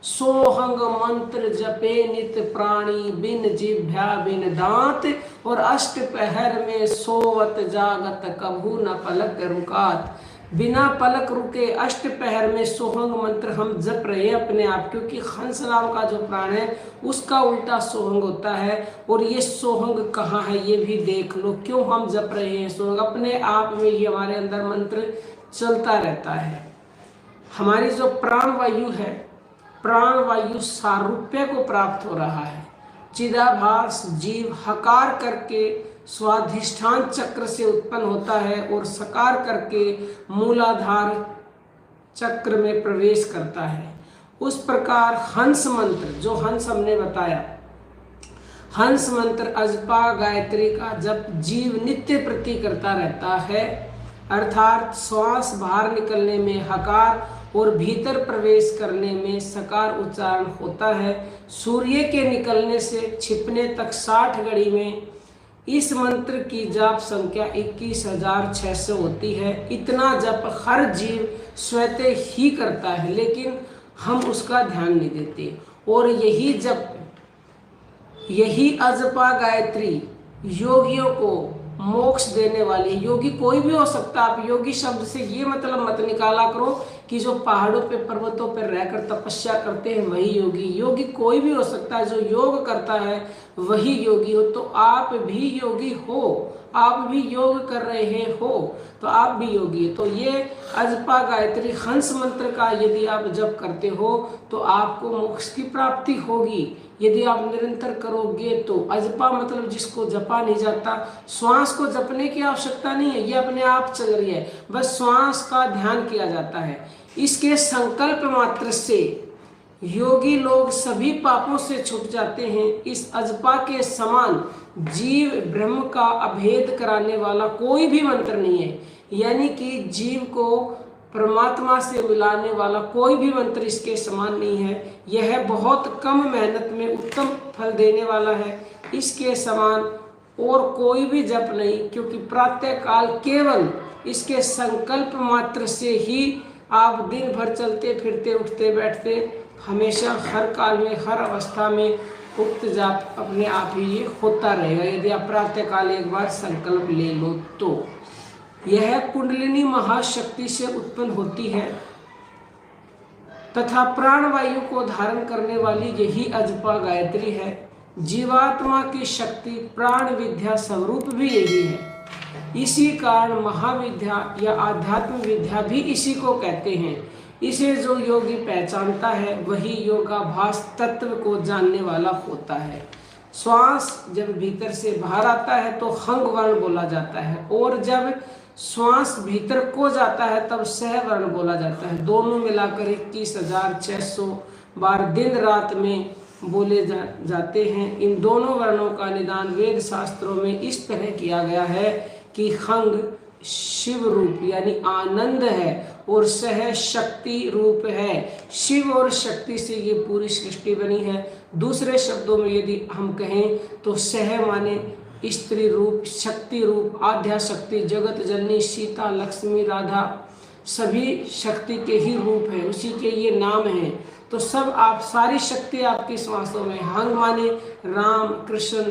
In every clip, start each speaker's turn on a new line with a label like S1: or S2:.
S1: सोहंग मंत्र जपे नित प्राणी, बिन जिभ्या बिन दांत, और अष्ट पहर में सोवत जागत कभू न पलक रुकात। बिना पलक रुके अष्ट पहर में सोहंग मंत्र हम जप रहे हैं अपने आप, क्योंकि हंस नाम का जो प्राण है उसका उल्टा सोहंग होता है। और ये सोहंग कहाँ है ये भी देख लो, क्यों हम जप रहे हैं सोहंग, अपने आप में ही हमारे अंदर मंत्र चलता रहता है। हमारी जो प्राण वायु है, प्राण वायु सारूप्य को प्राप्त हो रहा है। चिदाभास जीव हकार करके स्वाधिष्ठान चक्र से उत्पन्न होता है और सकार करके मूलाधार चक्र में प्रवेश करता है। उस प्रकार हंस मंत्र, जो हंस हमने बताया, हंस मंत्र अजपा गायत्री का जप जीव नित्य प्रति करता रहता है, अर्थात श्वास बाहर निकलने में हकार और भीतर प्रवेश करने में सकार उच्चारण होता है। सूर्य के निकलने से छिपने तक 60 घड़ी में इस मंत्र की जाप संख्या 21,600 होती है। इतना जप हर जीव स्वतः ही करता है, लेकिन हम उसका ध्यान नहीं देते। और यही जप, यही अजपा गायत्री योगियों को मोक्ष देने वाली। योगी कोई भी हो सकता है। आप योगी शब्द से ये मतलब मत निकाला करो कि जो पहाड़ों पे पर्वतों पर रहकर तपस्या करते हैं वही योगी। योगी कोई भी हो सकता है, जो योग करता है वही योगी हो। तो आप भी योगी हो, आप भी योग कर रहे हो तो आप भी योगी हो। तो ये अजपा गायत्री हंस मंत्र का यदि आप जप करते हो तो आपको मोक्ष की प्राप्ति होगी। यदि आप निरंतर करोगे तो अजपा मतलब जिसको जपा नहीं जाता, श्वास को जपने की आवश्यकता नहीं है, ये अपने आप चल रही है, बस श्वास का ध्यान किया जाता है। इसके संकल्प मात्र से योगी लोग सभी पापों से छूट जाते हैं। इस अजपा के समान जीव ब्रह्म का अभेद कराने वाला कोई भी मंत्र नहीं है, यानी कि जीव को परमात्मा से मिलाने वाला कोई भी मंत्र इसके समान नहीं है। यह बहुत कम मेहनत में उत्तम फल देने वाला है, इसके समान और कोई भी जप नहीं, क्योंकि प्रातः काल केवल इसके संकल्प मात्र से ही आप दिन भर चलते फिरते उठते बैठते हमेशा हर काल में हर अवस्था में उक्त जाप अपने आप ही ये होता रहेगा, यदि आप प्रातः काल एक बार संकल्प ले लो तो। यह कुंडलिनी महाशक्ति से उत्पन्न होती है तथा प्राणवायु को धारण करने वाली यही अजपा गायत्री है। जीवात्मा की शक्ति प्राण विद्या स्वरूप भी यही है। इसी कारण महाविद्या या आध्यात्म विद्या भी इसी को कहते हैं। इसे जो योगी पहचानता है वही योगाभास तत्व को जानने वाला होता है। श्वास जब भीतर से बाहर आता है तो हंग वर्ण बोला जाता है, और जब श्वास भीतर को जाता है तब सह वर्ण बोला जाता है। दोनों मिलाकर 21,600 बार दिन रात में बोले जाते हैं। इन दोनों वर्णों का निदान वेद शास्त्रों में इस तरह किया गया है कि हंग शिव रूप यानी आनंद है और सह शक्ति रूप है। शिव और शक्ति से ये पूरी सृष्टि बनी है। दूसरे शब्दों में यदि हम कहें तो सह माने स्त्री रूप, शक्ति रूप, आद्या शक्ति, जगत जननी, सीता, लक्ष्मी, राधा, सभी शक्ति के ही रूप है, उसी के ये नाम हैं। तो सब आप सारी शक्ति आपकी श्वासों में। हंग माने राम, कृष्ण,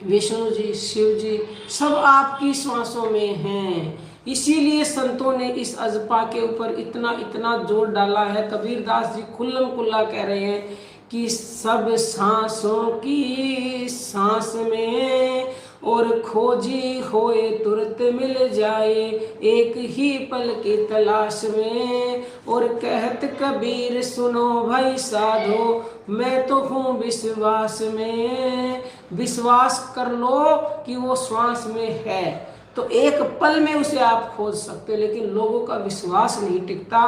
S1: विष्णु जी, शिव जी, सब आपकी श्वासों में हैं। इसीलिए संतों ने इस अजपा के ऊपर इतना इतना जोर डाला है। कबीरदास जी खुल्लम खुल्ला कह रहे हैं कि सब सांसों की सांस में और खोजी होए तुरंत मिल जाए, एक ही पल की तलाश में। और कहत कबीर सुनो भाई साधो, मैं तो हूँ विश्वास में। विश्वास कर लो कि वो श्वास में है तो एक पल में उसे आप खोज सकते, लेकिन लोगों का विश्वास नहीं टिकता।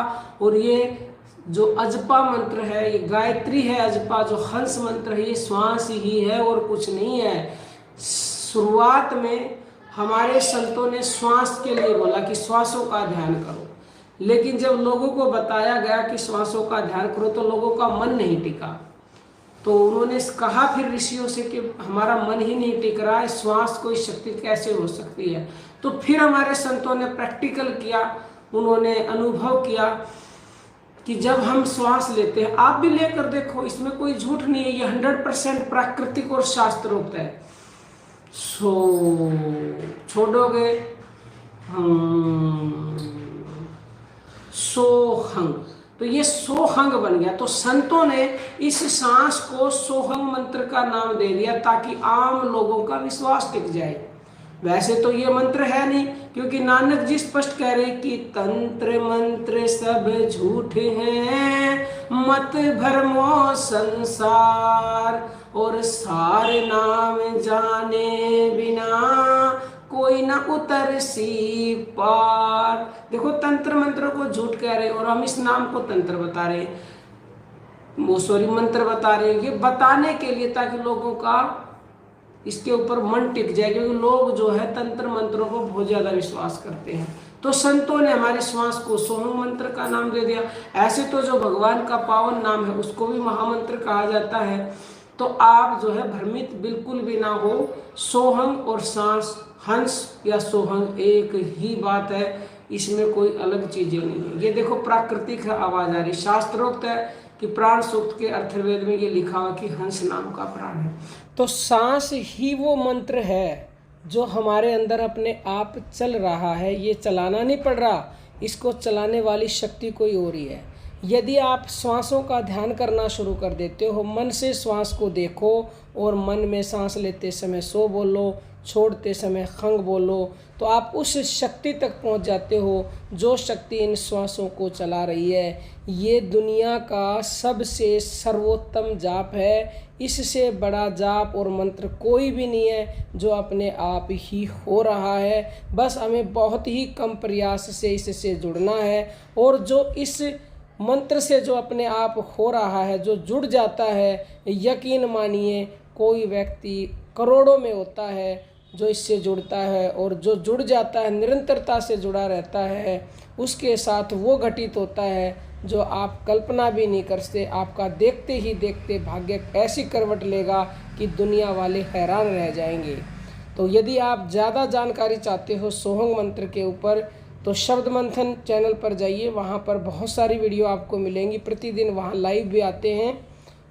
S1: और ये जो अजपा मंत्र है, ये गायत्री है, अजपा जो हंस मंत्र है, ये श्वास ही है और कुछ नहीं है। शुरुआत में हमारे संतों ने श्वास के लिए बोला कि श्वासों का ध्यान करो, लेकिन जब लोगों को बताया गया कि श्वासों का ध्यान करो तो लोगों का मन नहीं टिका। तो उन्होंने कहा फिर ऋषियों से कि हमारा मन ही नहीं टिक रहा है, श्वास कोई शक्ति कैसे हो सकती है। तो फिर हमारे संतों ने प्रैक्टिकल किया, उन्होंने अनुभव किया कि जब हम श्वास लेते हैं, आप भी लेकर देखो, इसमें कोई झूठ नहीं है, ये 100% प्राकृतिक और शास्त्रोक्त है। सो छोड़ोगे सोहंग, तो ये सोहंग बन गया। तो संतों ने इस सांस को सोहंग मंत्र का नाम दे दिया ताकि आम लोगों का विश्वास टिक जाए। वैसे तो ये मंत्र है नहीं, क्योंकि नानक जी स्पष्ट कह रहे कि तंत्र मंत्र सब झूठे हैं, मत भरमो संसार, और सारे नाम जाने बिना कोई ना उतर सी पार। देखो तंत्र मंत्रों को झूठ कह रहे और हम इस नाम को तंत्र बता रहे, वो सॉरी मंत्र बता रहे हैं। ये बताने के लिए ताकि लोगों का इसके ऊपर मन टिक जाए, क्योंकि लोग जो है तंत्र मंत्रों को बहुत ज्यादा विश्वास करते हैं। तो संतों ने हमारे श्वास को सोहंग मंत्र का नाम दे दिया। ऐसे तो जो भगवान का पावन नाम है उसको भी महामंत्र कहा जाता है। तो आप जो है भ्रमित बिल्कुल भी ना हो, सोहंग और सांस, हंस या सोहंग एक ही बात है, इसमें कोई अलग चीजें नहीं है। ये देखो प्राकृतिक आवाज आ रही, शास्त्रोक्त है कि प्राण सूक्त के अथर्ववेद में ये लिखा हुआ कि हंस नाम का प्राण है। तो सांस ही वो मंत्र है जो हमारे अंदर अपने आप चल रहा है, ये चलाना नहीं पड़ रहा, इसको चलाने वाली शक्ति कोई और ही है। यदि आप श्वासों का ध्यान करना शुरू कर देते हो, मन से श्वास को देखो और मन में सांस लेते समय सो बोलो, छोड़ते समय खंग बोलो, तो आप उस शक्ति तक पहुंच जाते हो जो शक्ति इन श्वासों को चला रही है। ये दुनिया का सबसे सर्वोत्तम जाप है, इससे बड़ा जाप और मंत्र कोई भी नहीं है जो अपने आप ही हो रहा है। बस हमें बहुत ही कम प्रयास से इससे जुड़ना है, और जो इस मंत्र से जो अपने आप हो रहा है, जो जुड़ जाता है, यकीन मानिए कोई व्यक्ति करोड़ों में होता है जो इससे जुड़ता है, और जो जुड़ जाता है निरंतरता से जुड़ा रहता है, उसके साथ वो घटित होता है जो आप कल्पना भी नहीं कर सकते। आपका देखते ही देखते भाग्य ऐसी करवट लेगा कि दुनिया वाले हैरान रह जाएंगे। तो यदि आप ज़्यादा जानकारी चाहते हो सोहंग मंत्र के ऊपर, तो शब्द मंथन चैनल पर जाइए, वहाँ पर बहुत सारी वीडियो आपको मिलेंगी। प्रतिदिन वहाँ लाइव भी आते हैं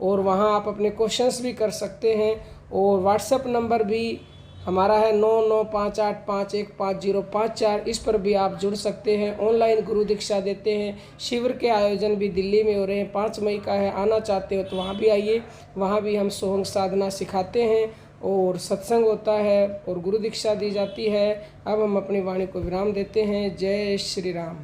S1: और वहाँ आप अपने क्वेश्चंस भी कर सकते हैं। और व्हाट्सएप नंबर भी हमारा है 9958515054, इस पर भी आप जुड़ सकते हैं। ऑनलाइन गुरु दीक्षा देते हैं, शिविर के आयोजन भी दिल्ली में हो रहे हैं, 5 मई का है, आना चाहते हो तो वहाँ भी आइए। वहाँ भी हम सोहंग साधना सिखाते हैं और सत्संग होता है और गुरु दीक्षा दी जाती है। अब हम अपनी वाणी को विराम देते हैं। जय श्री राम।